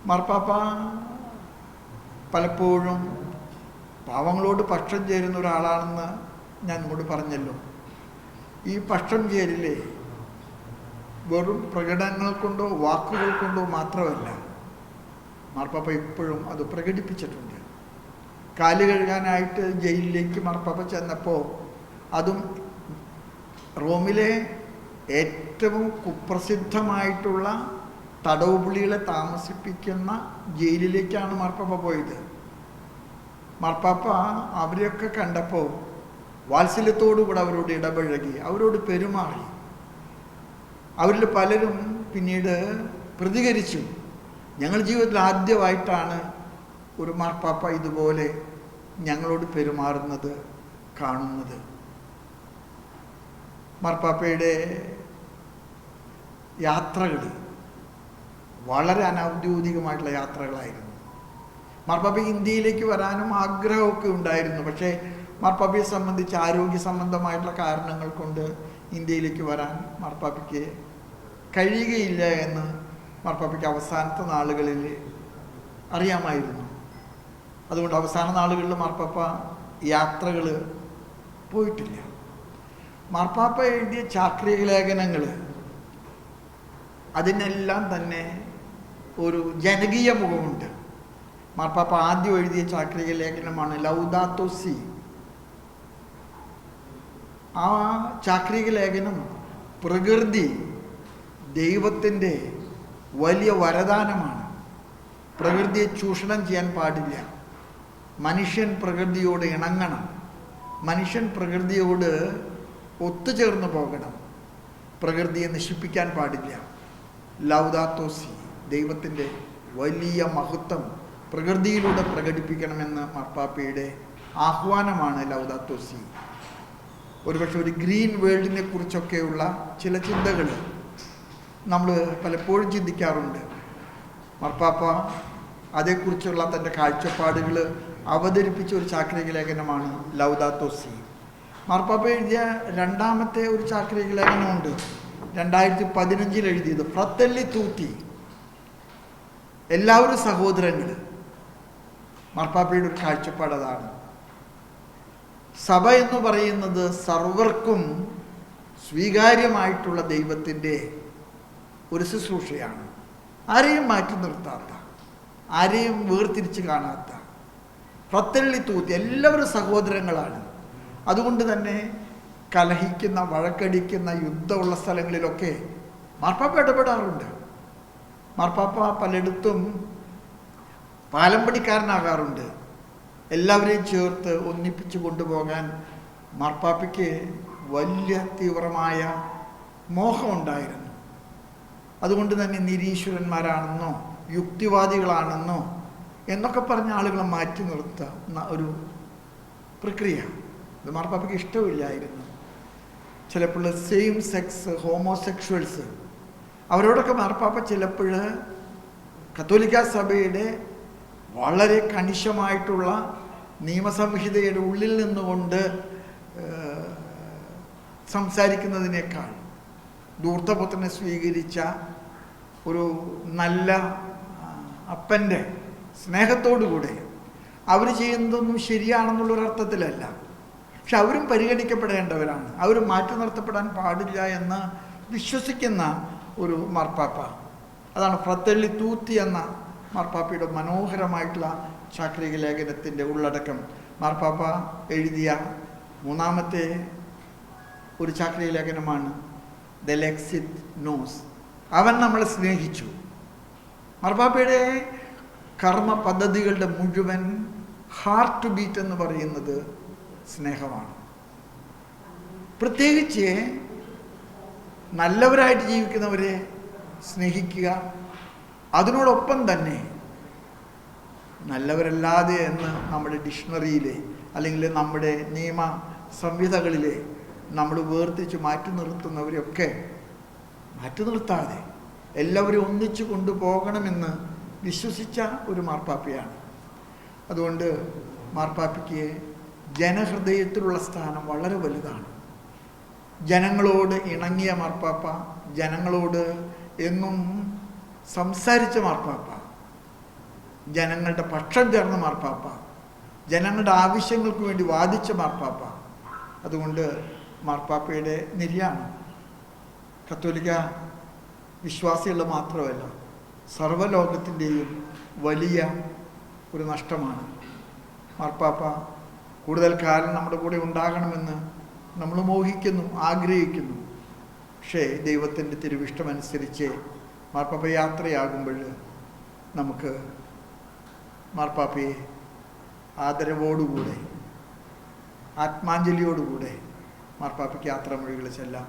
മാർപ്പാപ്പ പലപ്പോഴും പാവങ്ങളോട് പക്ഷം ചേരുന്ന ഒരാളാണെന്ന് ഞാൻ നിങ്ങളോട് പറഞ്ഞല്ലോ. ഈ പക്ഷം ചേരിലെ വെറും പ്രകടനങ്ങൾ കൊണ്ടോ വാക്കുകൾ കൊണ്ടോ മാത്രമല്ല, മാർപ്പാപ്പ ഇപ്പോഴും അത് പ്രകടിപ്പിച്ചിട്ടുണ്ട്. കാല് കഴുകാനായിട്ട് ജയിലിലേക്ക് മാർപ്പാപ്പ ചെന്നപ്പോൾ, അതും റോമിലെ ഏറ്റവും കുപ്രസിദ്ധമായിട്ടുള്ള തടവുപുള്ളികളെ താമസിപ്പിക്കുന്ന ജയിലിലേക്കാണ് മാർപ്പാപ്പ പോയത്. മാർപ്പാപ്പ അവരെയൊക്കെ കണ്ടപ്പോൾ വാത്സല്യത്തോടുകൂടെ അവരോട് ഇടപഴകി, അവരോട് പെരുമാറി. അവരിൽ പലരും പിന്നീട് പ്രതികരിച്ചു. ഞങ്ങൾ ജീവിതത്തിൽ ആദ്യമായിട്ടാണ് ഒരു മാർപ്പാപ്പ ഇതുപോലെ ഞങ്ങളോട് പെരുമാറുന്നത് കാണുന്നത്. മാർപ്പാപ്പയുടെ യാത്രകൾ വളരെ അനൗദ്യോഗികമായിട്ടുള്ള യാത്രകളായിരുന്നു. മാർപ്പാപ്പയ്ക്ക് ഇന്ത്യയിലേക്ക് വരാനും ആഗ്രഹമൊക്കെ ഉണ്ടായിരുന്നു. പക്ഷേ മാർപ്പാപ്പയെ സംബന്ധിച്ച് ആരോഗ്യ സംബന്ധമായിട്ടുള്ള കാരണങ്ങൾ കൊണ്ട് ഇന്ത്യയിലേക്ക് വരാൻ മാർപ്പാപ്പയ്ക്ക് കഴിയുകയില്ല എന്ന് മാർപ്പാപ്പയ്ക്ക് അവസാനത്തെ നാളുകളിൽ അറിയാമായിരുന്നു. അതുകൊണ്ട് അവസാന നാളുകളിൽ മാർപ്പാപ്പ യാത്രകൾ പോയിട്ടില്ല. മാർപ്പാപ്പ എഴുതിയ ചാക്രിക ലേഖനങ്ങൾ, അതിനെല്ലാം തന്നെ ഒരു ജനകീയ മുഖമുണ്ട്. മാർപ്പാപ്പ ആദ്യം എഴുതിയ ചാക്രിക ലേഖനമാണ് ലൗദാത്തോ സി. ആ ചാക്രിക ലേഖനം പ്രകൃതി ദൈവത്തിൻ്റെ വലിയ വരദാനമാണ്. പ്രകൃതിയെ ചൂഷണം ചെയ്യാൻ പാടില്ല. മനുഷ്യൻ പ്രകൃതിയോട് ഇണങ്ങണം. മനുഷ്യൻ പ്രകൃതിയോട് ഒത്തുചേർന്ന് പോകണം. പ്രകൃതിയെ നശിപ്പിക്കാൻ പാടില്ല. ലൗദാത്തോ സി, ദൈവത്തിൻ്റെ വലിയ മഹത്വം പ്രകൃതിയിലൂടെ പ്രകടിപ്പിക്കണമെന്ന് മാർപ്പാപ്പയുടെ ആഹ്വാനമാണ് ലൗദാത്തോ സി. ഒരുപക്ഷെ ഒരു ഗ്രീൻ വേൾഡിനെ കുറിച്ചൊക്കെയുള്ള ചില ചിന്തകൾ നമ്മൾ പലപ്പോഴും ചിന്തിക്കാറുണ്ട്. മാർപ്പാപ്പ അതേക്കുറിച്ചുള്ള തൻ്റെ കാഴ്ചപ്പാടുകൾ അവതരിപ്പിച്ച ഒരു ചാക്രിക ലേഖനമാണ് ലൗദാത്തോ സി. മാർപ്പാപ്പ എഴുതിയ രണ്ടാമത്തെ ഒരു ചാക്രിക ലേഖനമുണ്ട്, 2015 എഴുതിയത്, ഫ്രatelli tutti, എല്ലാവരും സഹോദരങ്ങൾ. മാർപ്പാപ്പയുടെ ഒരു കാഴ്ചപ്പാട് അതാണ്. സഭ എന്ന് പറയുന്നത് സർവർക്കും സ്വീകാര്യമായിട്ടുള്ള ദൈവത്തിൻ്റെ ഒരു ശുശ്രൂഷയാണ്. ആരെയും മാറ്റി നിർത്താത്ത, ആരെയും വേർതിരിച്ച് കാണാത്ത, ഫ്രatelli tutti, എല്ലാവരും സഹോദരങ്ങളാണ്. അതുകൊണ്ട് തന്നെ കലഹിക്കുന്ന, വഴക്കടിക്കുന്ന, യുദ്ധമുള്ള സ്ഥലങ്ങളിലൊക്കെ മാർപ്പാപ്പ ഇടപെടാറുണ്ട്. മാർപ്പാപ്പ പലയിടത്തും പാലം പണിക്കാരനാകാറുണ്ട്. എല്ലാവരെയും ചേർത്ത് ഒന്നിപ്പിച്ച് കൊണ്ടുപോകാൻ മാർപ്പാപ്പയ്ക്ക് വലിയ തീവ്രമായ മോഹമുണ്ടായിരുന്നു. അതുകൊണ്ട് തന്നെ നിരീശ്വരന്മാരാണെന്നോ യുക്തിവാദികളാണെന്നോ എന്നൊക്കെ പറഞ്ഞ ആളുകളെ മാറ്റി നിർത്തുന്ന ഒരു പ്രക്രിയ ഇത് മാർപ്പാപ്പയ്ക്ക് ഇഷ്ടമില്ലായിരുന്നു. ചിലപ്പോൾ സെയിം സെക്സ് ഹോമോസെക്ഷൽസ്, അവരോടൊക്കെ മാർപ്പാപ്പ ചിലപ്പോൾ കത്തോലിക്ക സഭയുടെ വളരെ കണിശമായിട്ടുള്ള നിയമസംഹിതയുടെ ഉള്ളിൽ നിന്നുകൊണ്ട് സംസാരിക്കുന്നതിനേക്കാൾ ധൂർത്തപുത്രനെ സ്വീകരിച്ച ഒരു നല്ല അപ്പൻ്റെ സ്നേഹത്തോടുകൂടെ അവർ ചെയ്യുന്നതൊന്നും ശരിയാണെന്നുള്ളൊരർത്ഥത്തിലല്ല, പക്ഷെ അവരും പരിഗണിക്കപ്പെടേണ്ടവരാണ്, അവരും മാറ്റി നിർത്തപ്പെടാൻ പാടില്ല എന്ന് വിശ്വസിക്കുന്ന ഒരു മാർപ്പാപ്പ. അതാണ് ഫ്രatelli tutti എന്ന മാർപ്പാപ്പയുടെ മനോഹരമായിട്ടുള്ള ചാക്രിക ലേഖനത്തിൻ്റെ ഉള്ളടക്കം. മാർപ്പാപ്പ എഴുതിയ മൂന്നാമത്തെ ഒരു ചാക്രിക ലേഖനമാണ് ദ ലെക്സിറ്റ് നോസ്, അവൻ നമ്മളെ സ്നേഹിച്ചു. മാർപ്പാപ്പയുടെ കർമ്മ പദ്ധതികളുടെ മുഴുവൻ ഹാർട്ട് ബീറ്റ് എന്ന് പറയുന്നത് സ്നേഹമാണ്. പ്രത്യേകിച്ച് നല്ലവരായിട്ട് ജീവിക്കുന്നവരെ സ്നേഹിക്കുക, അതിനോടൊപ്പം തന്നെ നല്ലവരല്ലാതെ എന്ന് നമ്മുടെ ഡിക്ഷണറിയിലെ അല്ലെങ്കിൽ നമ്മുടെ നിയമ സംഹിതകളിലെ നമ്മൾ വേർതിരിച്ച് മാറ്റി നിർത്തുന്നവരെയൊക്കെ മാറ്റി നിർത്താതെ എല്ലാവരും ഒന്നിച്ചു കൊണ്ടുപോകണമെന്ന് വിശ്വസിച്ച ഒരു മാർപ്പാപ്പയാണ്. അതുകൊണ്ട് മാർപ്പാപ്പയ്ക്ക് ജനഹൃദയത്തിലുള്ള സ്ഥാനം വളരെ വലുതാണ്. ജനങ്ങളോട് ഇണങ്ങിയ മാർപ്പാപ്പ, ജനങ്ങളോട് എന്നും സംസാരിച്ച മാർപ്പാപ്പ, ജനങ്ങളുടെ പക്ഷം ചേർന്ന മാർപ്പാപ്പ, ജനങ്ങളുടെ ആവശ്യങ്ങൾക്ക് വേണ്ടി വാദിച്ച മാർപ്പാപ്പ. അതുകൊണ്ട് മാർപ്പാപ്പയുടെ നിര്യാണം കത്തോലിക്ക വിശ്വാസികളുടെ മാത്രമല്ല, സർവ്വലോകത്തിൻ്റെയും വലിയ ഒരു നഷ്ടമാണ്. മാർപ്പാപ്പ കൂടുതൽ കാലം നമ്മുടെ കൂടെ ഉണ്ടാകണമെന്ന് നമ്മൾ മോഹിക്കുന്നു, ആഗ്രഹിക്കുന്നു. പക്ഷേ ദൈവത്തിൻ്റെ തിരുവിഷ്ടമനുസരിച്ച് മാർപ്പാപ്പ യാത്രയാകുമ്പോൾ നമുക്ക് മാർപ്പാപ്പയെ ആദരവോടുകൂടെ, ആത്മാഞ്ജലിയോടുകൂടെ മാർപ്പാപ്പയ്ക്ക് യാത്രാമൊഴികൾ ചെല്ലാം.